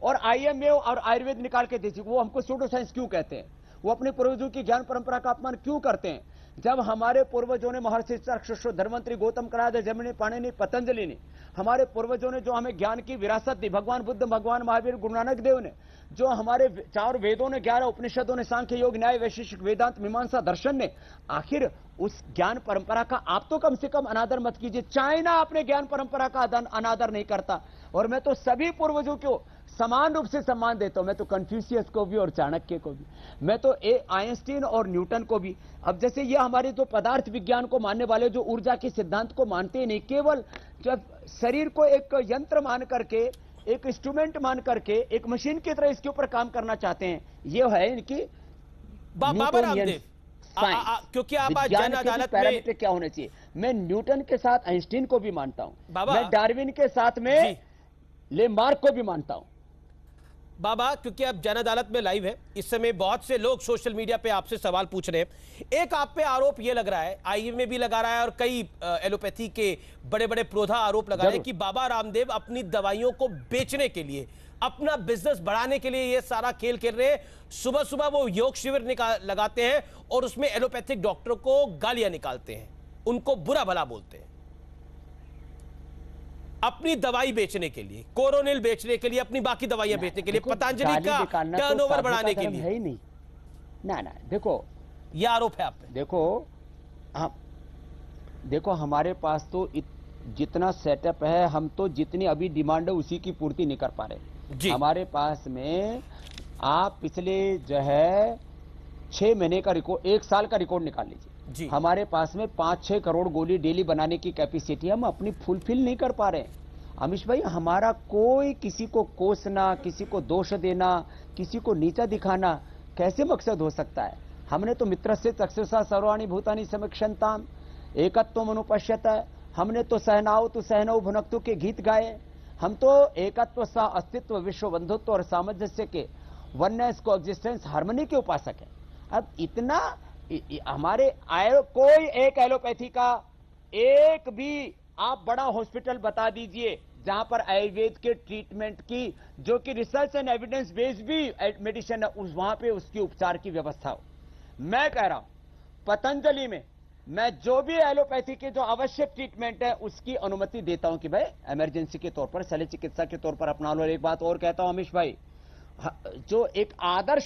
और आईएमए और आयुर्वेद निकाल के दे, वो हमको सूडो साइंस क्यों कहते हैं? वो अपने पूर्वजों की ज्ञान परंपरा का अपमान क्यों करते हैं? जब हमारे पूर्वजों ने, महर्षि चरक, धर्मंत्री गौतम करादे, जमिनी, पाणिनि, पतंजलि ने, हमारे पूर्वजों ने जो हमें ज्ञान की विरासत दी, भगवान बुद्ध, भगवान महावीर, गुरु नानक देव ने, जो हमारे 4 वेदों ने, 11 उपनिषदों ने, सांख्य, योग, न्याय, वैशेषिक, वेदांत, मीमांसा, दर्शन ने, आखिर उस ज्ञान परंपरा का आप तो कम से कम अनादर मत कीजिए। चाइना अपने ज्ञान परंपरा का अनादर नहीं करता, और मैं तो सभी पूर्वजों को समान रूप से सम्मान देता हूं। मैं तो कन्फ्यूशियस को भी और चाणक्य को भी, मैं तो आइंस्टीन और न्यूटन को भी। अब जैसे ये हमारे जो पदार्थ विज्ञान को मानने वाले, जो ऊर्जा के सिद्धांत को मानते ही नहीं, केवल जब शरीर को एक यंत्र मान करके, एक इंस्ट्रूमेंट मान करके, एक मशीन की तरह इसके ऊपर काम करना चाहते हैं, ये है इनकी बाबा रामदेव। क्योंकि आप आज जन अदालत में क्या होना चाहिए, मैं न्यूटन के साथ आइंस्टीन को भी मानता हूं, मैं डार्विन के साथ में लेमार्क को भी मानता हूं। बाबा, क्योंकि आप जन अदालत में लाइव है, इस समय बहुत से लोग सोशल मीडिया पे आपसे सवाल पूछ रहे हैं। एक आप पे आरोप ये लग रहा है, आईएमए में भी लगा रहा है और कई एलोपैथी के बड़े बड़े प्रोधा आरोप लगा रहे हैं कि बाबा रामदेव अपनी दवाइयों को बेचने के लिए, अपना बिजनेस बढ़ाने के लिए ये सारा खेल खेल रहे हैं। सुबह सुबह वो योग शिविर लगाते हैं और उसमें एलोपैथिक डॉक्टरों को गालियां निकालते हैं, उनको बुरा भला बोलते हैं, अपनी दवाई बेचने के लिए, कोरोनिल बेचने के लिए, अपनी बाकी दवाइयां बेचने के लिए, पतंजलि का टर्नओवर बढ़ाने के लिए। है ही नहीं ना। देखो, ये आरोप है आप पे। देखो हमारे पास तो जितना सेटअप है, हम तो जितनी अभी डिमांड है उसी की पूर्ति नहीं कर पा रहे। हमारे पास में आप पिछले जो है 6 महीने का रिकॉर्ड, 1 साल का रिकॉर्ड निकाल लीजिए। हमारे पास में 5-6 करोड़ गोली डेली बनाने की कैपेसिटी, हम अपनी फुलफिल नहीं कर पा रहे हैं। अमीश भाई, हमारा कोई किसी को कोसना, किसी को दोष देना, किसी को नीचा दिखाना कैसे मकसद हो सकता है? हमने तो मित्रस्य चक्षुषा सर्वाणि भूतानि समीक्षन्ताम एकत्वम अनुपश्यत, हमने तो सहनाओ तो सहनौ भुनक्तु के गीत गाए। हम तो एकत्व सा अस्तित्व, विश्व बंधुत्व और सामंजस्य के, वननेस को एग्जिस्टेंस, हार्मनी के उपासक है। अब इतना हमारे कोई एक एलोपैथी का एक भी आप बड़ा हॉस्पिटल बता दीजिए जहां पर आयुर्वेद के ट्रीटमेंट की, जो कि रिसर्च एंड एविडेंस बेस्ड भी मेडिसिन है, वहां पे उसकी उपचार की व्यवस्था हो। मैं कह रहा हूं पतंजलि में मैं जो भी एलोपैथी के जो आवश्यक ट्रीटमेंट है उसकी अनुमति देता हूं कि भाई इमरजेंसी के तौर पर, शल्य चिकित्सा के तौर पर अपना लो। एक बात और कहता हूं अमीश भाई, जो एक आदर्श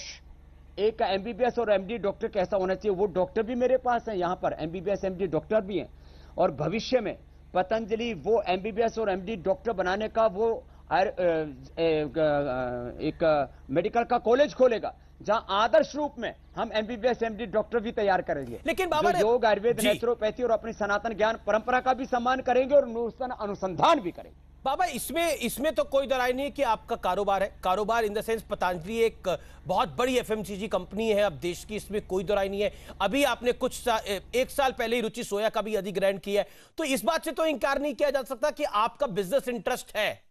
एक एमबीबीएस और एमडी डॉक्टर कैसा होना चाहिए, वो डॉक्टर भी मेरे पास है यहाँ पर, एमबीबीएस एमडी डॉक्टर भी हैं। और भविष्य में पतंजलि वो एमबीबीएस और एमडी डॉक्टर बनाने का वो एक मेडिकल का कॉलेज खोलेगा, जहां आदर्श रूप में हम एमबीबीएस एमडी डॉक्टर भी तैयार करेंगे। लेकिन बाबा, योग, आयुर्वेद, नेचुरोपैथी और अपनी सनातन ज्ञान परंपरा का भी सम्मान करेंगे और नूतन अनुसंधान भी करेंगे। बाबा, इसमें तो कोई दराई नहीं कि आपका कारोबार है, कारोबार इन द सेंस पतंजलि एक बहुत बड़ी एफएमसीजी कंपनी है अब देश की, इसमें कोई दराई नहीं है। अभी आपने 1 साल पहले ही रुचि सोया का भी अधिग्रहण किया है, तो इस बात से तो इंकार नहीं किया जा सकता कि आपका बिजनेस इंटरेस्ट है।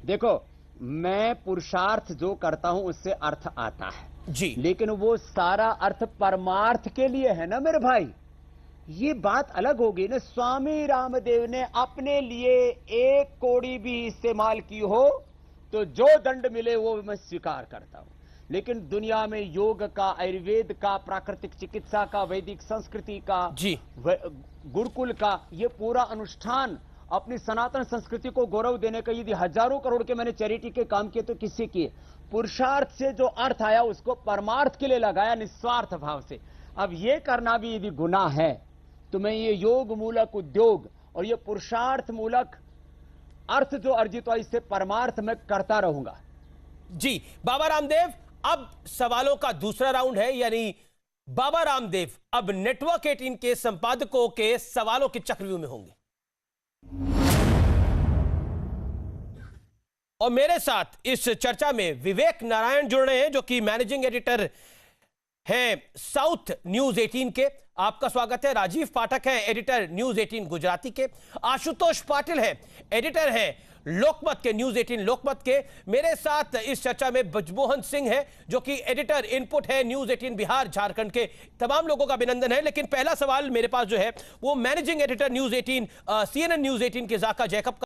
देखो, मैं पुरुषार्थ जो करता हूं उससे अर्थ आता है जी, लेकिन वो सारा अर्थ परमार्थ के लिए है ना मेरे भाई। ये बात अलग होगी ना। स्वामी रामदेव ने अपने लिए 1 कौड़ी भी इस्तेमाल की हो तो जो दंड मिले वो मैं स्वीकार करता हूं, लेकिन दुनिया में योग का, आयुर्वेद का, प्राकृतिक चिकित्सा का, वैदिक संस्कृति का जी, गुरुकुल का, ये पूरा अनुष्ठान अपनी सनातन संस्कृति को गौरव देने का, यदि हजारों करोड़ के मैंने चैरिटी के काम किए तो किससे किए? पुरुषार्थ से जो अर्थ आया उसको परमार्थ के लिए लगाया, निस्वार्थ भाव से। अब ये करना भी यदि गुनाह है तो मैं ये योग मूलक उद्योग और ये पुरुषार्थ मूलक अर्थ जो अर्जित हुआ इससे परमार्थ में करता रहूंगा। जी बाबा रामदेव, अब सवालों का दूसरा राउंड है, यानी बाबा रामदेव अब नेटवर्क 18 के संपादकों के सवालों के चक्रव्यूह में होंगे। और मेरे साथ इस चर्चा में विवेक नारायण जुड़ रहे हैं, जो कि मैनेजिंग एडिटर हैं साउथ न्यूज 18 के। आपका स्वागत है। राजीव पाठक है एडिटर न्यूज 18 गुजराती के। आशुतोष पाटिल है एडिटर है लोकमत के, न्यूज 18 लोकमत के। मेरे साथ इस चर्चा में ब्रजमोहन सिंह है जो कि एडिटर इनपुट है न्यूज 18 बिहार झारखंड के। तमाम लोगों का अभिनंदन है। लेकिन पहला सवाल मेरे पास जो है वो managing editor news 18 CNN news 18 के जाका जैकब